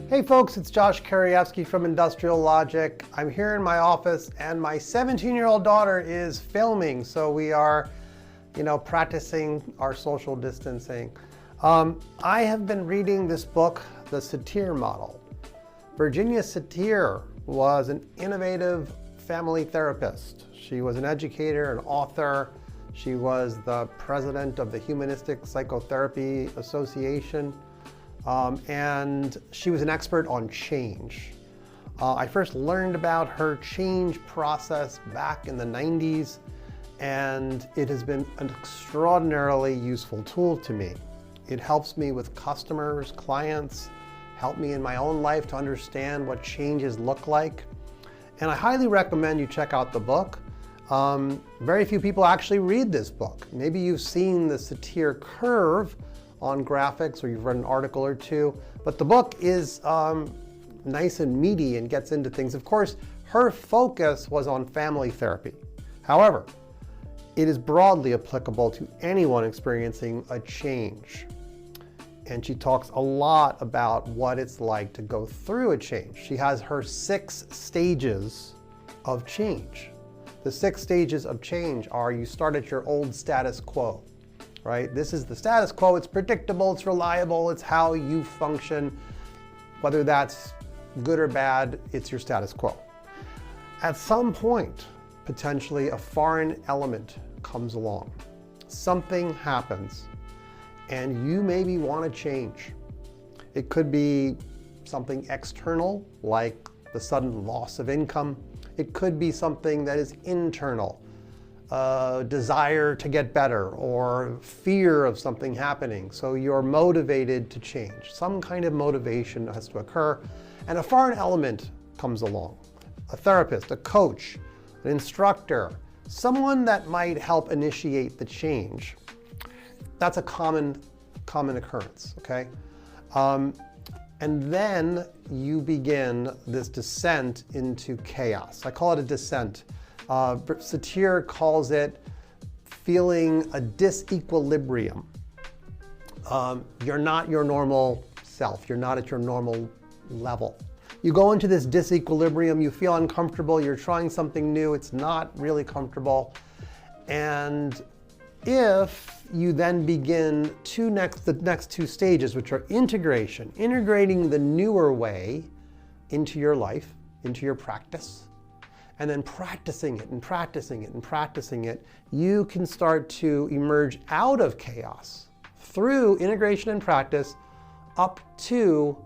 Hey folks, it's Josh Karyevsky from Industrial Logic. I'm here in my office and my 17-year-old daughter is filming, so we are, practicing our social distancing. I have been reading this book, The Satir Model. Virginia Satir was an innovative family therapist. She was an educator, an author. She was the president of the Humanistic Psychotherapy Association. And she was an expert on change. I first learned about her change process back in the 90s, and it has been an extraordinarily useful tool to me. It helps me with customers, clients, help me in my own life to understand what changes look like. And I highly recommend you check out the book. Very few people actually read this book. Maybe you've seen the Satir curve on graphics, or you've read an article or two, but the book is nice and meaty and gets into things. Of course, her focus was on family therapy. However, it is broadly applicable to anyone experiencing a change. And she talks a lot about what it's like to go through a change. She has her 6 stages of change. The 6 stages of change are: you start at your old status quo. Right? This is the status quo. It's predictable, it's reliable, it's how you function. Whether that's good or bad, it's your status quo. At some point, potentially a foreign element comes along. Something happens, and you maybe want to change. It could be something external, like the sudden loss of income. It could be something that is internal. Desire to get better or fear of something happening. So you're motivated to change. Some kind of motivation has to occur, and a foreign element comes along. A therapist, a coach, an instructor, someone that might help initiate the change. That's a common occurrence, okay? And then you begin this descent into chaos. I call it a descent. Satir calls it feeling a disequilibrium. You're not your normal self. You're not at your normal level. You go into this disequilibrium, you feel uncomfortable, you're trying something new, it's not really comfortable. And if you then begin the next 2 stages, which are integration, integrating the newer way into your life, into your practice, and then practicing it and practicing it and practicing it, you can start to emerge out of chaos through integration and practice up to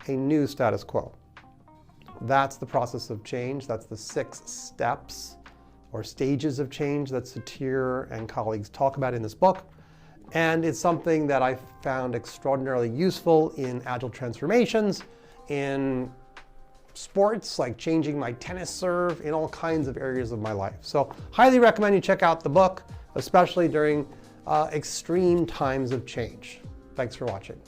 a new status quo. That's the process of change. That's the 6 steps or stages of change that Satir and colleagues talk about in this book. And it's something that I found extraordinarily useful in agile transformations, in sports, like changing my tennis serve, in all kinds of areas of my life. So highly recommend you check out the book, especially during extreme times of change. Thanks for watching.